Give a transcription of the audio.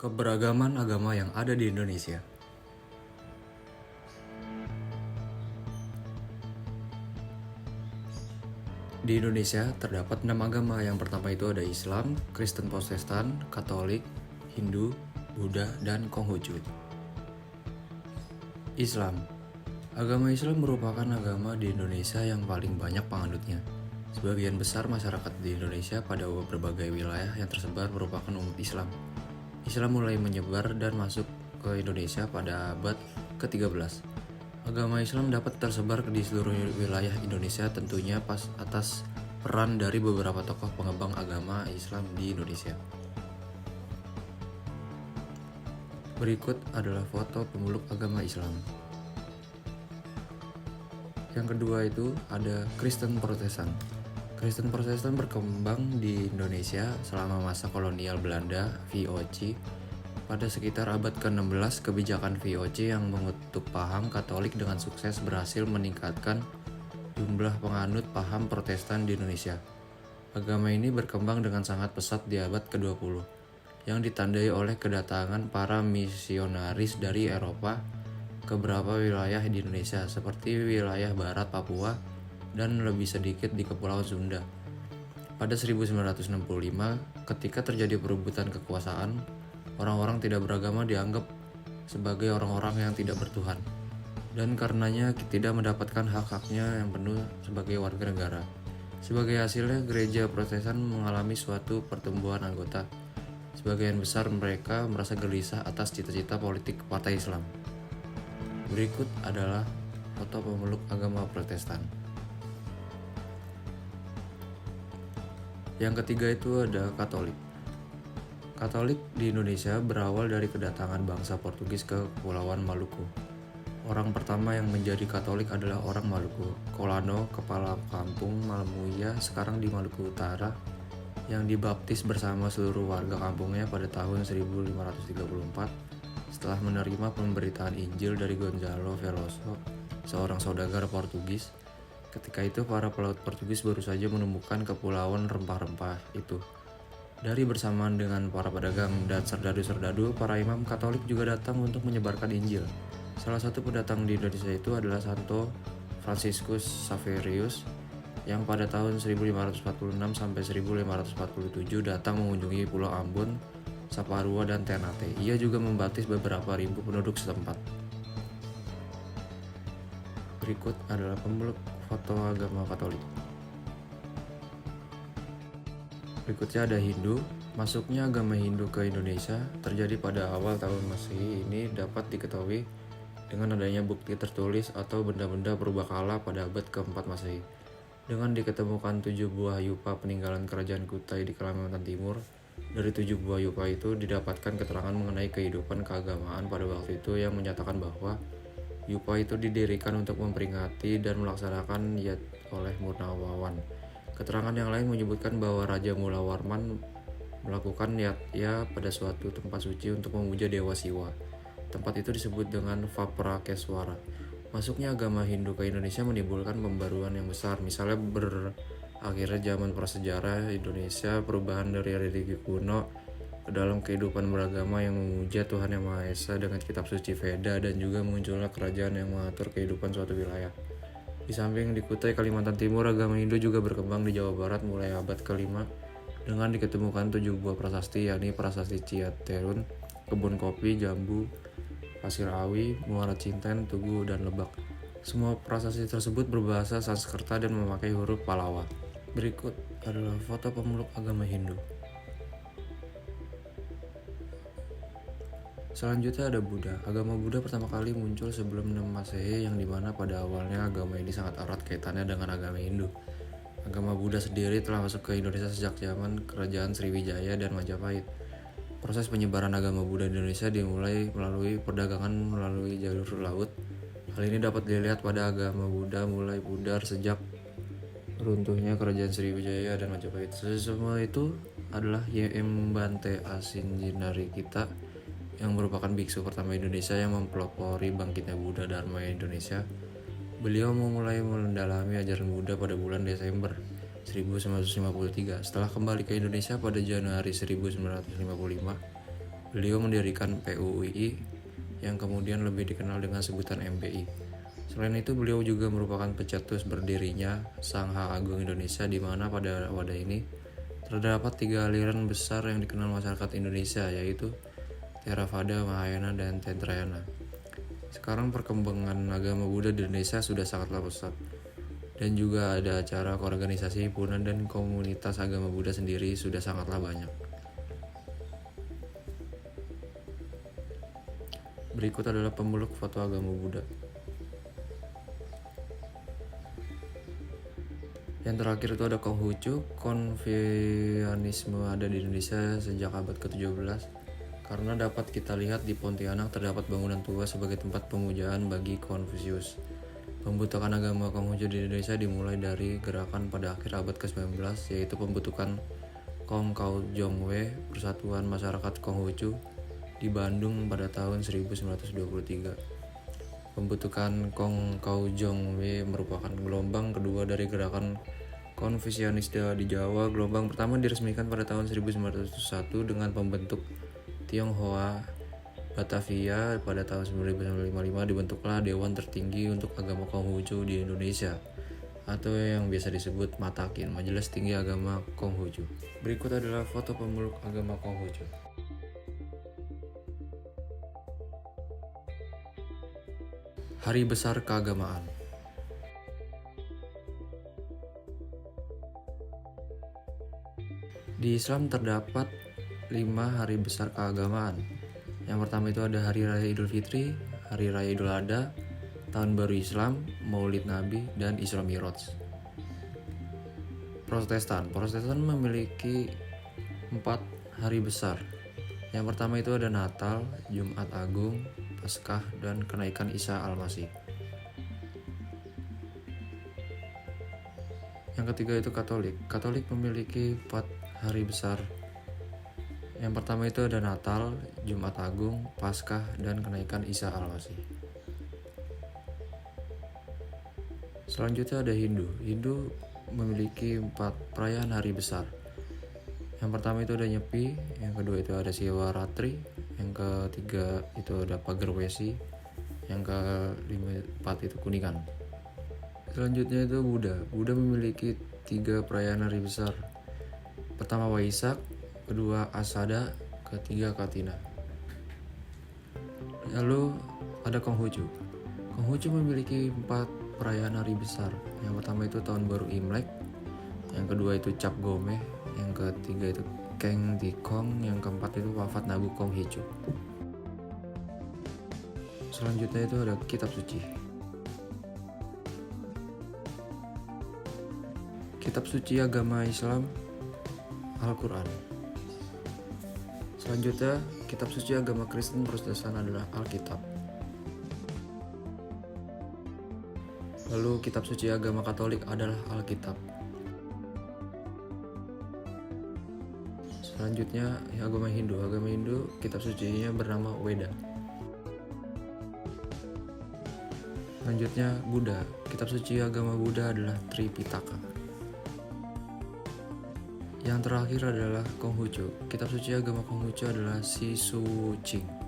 Keberagaman agama yang ada di Indonesia. Di Indonesia terdapat 6 agama. Yang pertama itu ada Islam, Kristen Protestan, Katolik, Hindu, Buddha, dan Konghucu. Islam. Agama Islam merupakan agama di Indonesia yang paling banyak penganutnya. Sebagian besar masyarakat di Indonesia pada berbagai wilayah yang tersebar merupakan umat Islam. Islam mulai menyebar dan masuk ke Indonesia pada abad ke-13. Agama Islam dapat tersebar di seluruh wilayah Indonesia tentunya pas atas peran dari beberapa tokoh pengembang agama Islam di Indonesia. Berikut adalah foto pemeluk agama Islam. Yang kedua itu ada Kristen Protestan. Kristen Protestan berkembang di Indonesia selama masa kolonial Belanda VOC. Pada sekitar abad ke-16, kebijakan VOC yang mengutuk paham Katolik dengan sukses berhasil meningkatkan jumlah penganut paham Protestan di Indonesia. Agama ini berkembang dengan sangat pesat di abad ke-20, yang ditandai oleh kedatangan para misionaris dari Eropa ke beberapa wilayah di Indonesia, seperti wilayah barat Papua dan lebih sedikit di Kepulauan Sunda. Pada 1965, ketika terjadi perebutan kekuasaan, orang-orang tidak beragama dianggap sebagai orang-orang yang tidak bertuhan, dan karenanya tidak mendapatkan hak-haknya yang penuh sebagai warga negara. Sebagai hasilnya, gereja Protestan mengalami suatu pertumbuhan anggota. Sebagian besar mereka merasa gelisah atas cita-cita politik Partai Islam. Berikut adalah foto pemeluk agama Protestan. Yang ketiga itu ada Katolik. Katolik di Indonesia berawal dari kedatangan bangsa Portugis ke Kepulauan Maluku. Orang pertama yang menjadi Katolik adalah orang Maluku, Kolano, kepala kampung Malmuya, sekarang di Maluku Utara, yang dibaptis bersama seluruh warga kampungnya pada tahun 1534 setelah menerima pemberitaan Injil dari Gonzalo Veloso, seorang saudagar Portugis. Ketika itu para pelaut Portugis baru saja menemukan kepulauan rempah-rempah itu. Dari bersamaan dengan para pedagang dan serdadu-serdadu, para imam Katolik juga datang untuk menyebarkan Injil. Salah satu pendatang di Indonesia itu adalah Santo Franciscus Xaverius, yang pada tahun 1546 sampai 1547 datang mengunjungi Pulau Ambon, Saparua, dan Ternate. Ia juga membaptis beberapa ribu penduduk setempat. Berikut adalah pemeluk foto agama Katolik. Berikutnya ada Hindu. Masuknya agama Hindu ke Indonesia terjadi pada awal tahun Masehi. Ini dapat diketahui dengan adanya bukti tertulis atau benda-benda purbakala pada abad ke-4 Masehi. Dengan diketemukan 7 buah yupa peninggalan kerajaan Kutai di Kalimantan Timur. Dari 7 buah yupa itu didapatkan keterangan mengenai kehidupan keagamaan pada waktu itu yang menyatakan bahwa yupa itu didirikan untuk memperingati dan melaksanakan yat oleh Murnawawan. Keterangan yang lain menyebutkan bahwa Raja Mulawarman melakukan yatya pada suatu tempat suci untuk memuja Dewa Siwa. Tempat itu disebut dengan Vaprakeswara. Masuknya agama Hindu ke Indonesia menimbulkan pembaruan yang besar. Misalnya berakhirnya zaman prasejarah Indonesia, perubahan dari religi kuno ke dalam kehidupan beragama yang memuja Tuhan Yang Maha Esa dengan kitab suci Veda, dan juga munculnya kerajaan yang mengatur kehidupan suatu wilayah. Di samping di Kutai Kalimantan Timur, agama Hindu juga berkembang di Jawa Barat mulai abad ke-5 dengan diketemukan 7 buah prasasti, yakni prasasti Ciaterun, kebun kopi, jambu, pasir awi, muara Cinten, Tugu, dan Lebak. Semua prasasti tersebut berbahasa Sanskerta dan memakai huruf Palawa. Berikut adalah foto pemeluk agama Hindu. Selanjutnya ada Buddha. Agama Buddha pertama kali muncul sebelum 6 Masehi, yang dimana pada awalnya agama ini sangat erat kaitannya dengan agama Hindu. Agama Buddha sendiri telah masuk ke Indonesia sejak zaman Kerajaan Sriwijaya dan Majapahit. Proses penyebaran agama Buddha di Indonesia dimulai melalui perdagangan melalui jalur laut. Hal ini dapat dilihat pada agama Buddha mulai pudar sejak runtuhnya Kerajaan Sriwijaya dan Majapahit. Semua itu adalah Y.M. Bante Asinjinarikita, yang merupakan biksu pertama Indonesia yang mempelopori bangkitnya Buddha Dharma Indonesia. Beliau memulai mendalami ajaran Buddha pada bulan Desember 1953. Setelah kembali ke Indonesia pada Januari 1955, Beliau mendirikan PUII yang kemudian lebih dikenal dengan sebutan MPI. Selain itu, beliau juga merupakan pencetus berdirinya Sangha Agung Indonesia, di mana pada wadah ini terdapat 3 aliran besar yang dikenal masyarakat Indonesia, yaitu Theravada, Mahayana, dan Tentrayana. Sekarang perkembangan agama Buddha di Indonesia sudah sangatlah pesat, dan juga ada acara organisasi himpunan dan komunitas agama Buddha sendiri sudah sangatlah banyak. Berikut adalah pemeluk foto agama Buddha. Yang terakhir itu ada Konghucu. Konfusianisme ada di Indonesia sejak abad ke-17, karena dapat kita lihat di Pontianak terdapat bangunan tua sebagai tempat pemujaan bagi Konfusius. Pembentukan agama Konghucu di Indonesia dimulai dari gerakan pada akhir abad ke-19, yaitu pembentukan Kong Kau Jong We, Persatuan Masyarakat Konghucu, di Bandung pada tahun 1923. Pembentukan Kong Kau Jong We merupakan gelombang kedua dari gerakan Konfusianisme di Jawa. Gelombang pertama diresmikan pada tahun 1901 dengan pembentuk Tionghoa Batavia. Pada tahun 1955 dibentuklah Dewan Tertinggi untuk Agama Konghucu di Indonesia, atau yang biasa disebut Matakin, Majelis Tinggi Agama Konghucu. Berikut adalah foto pemeluk agama Konghucu. Hari besar keagamaan. Di Islam terdapat 5 hari besar keagamaan. Yang pertama itu ada Hari Raya Idul Fitri, Hari Raya Idul Adha, Tahun Baru Islam, Maulid Nabi, dan Isra Miraj. Protestan memiliki 4 hari besar. Yang pertama itu ada Natal, Jumat Agung, Paskah, dan kenaikan Isa Al-Masih. Yang ketiga itu Katolik. Katolik memiliki 4 hari besar. Yang pertama itu ada Natal, Jumat Agung, Paskah, dan kenaikan Isa Al-Masih. Selanjutnya ada Hindu. Hindu memiliki 4 perayaan hari besar. Yang pertama itu ada Nyepi, yang kedua itu ada Siwaratri, yang ketiga itu ada Pagar Wesi, yang keempat itu Kuningan. Selanjutnya itu Buddha. Buddha memiliki 3 perayaan hari besar. Pertama Waisak, kedua Asada, ketiga Katina. Lalu ada Konghucu. Konghucu memiliki 4 perayaan hari besar. Yang pertama itu Tahun Baru Imlek, yang kedua itu Cap Gomeh, yang ketiga itu Keng Tikong, yang keempat itu Wafat Nabu Konghucu. Selanjutnya itu ada Kitab Suci. Kitab Suci agama Islam Al-Quran. Selanjutnya, Kitab Suci agama Kristen Protestan adalah Alkitab. Lalu Kitab Suci agama Katolik adalah Alkitab. Selanjutnya agama Hindu. Agama Hindu kitab sucinya bernama Weda. Selanjutnya Buddha. Kitab suci agama Buddha adalah Tripitaka. Yang terakhir adalah Konghucu. Kitab suci agama Konghucu adalah Sisuching.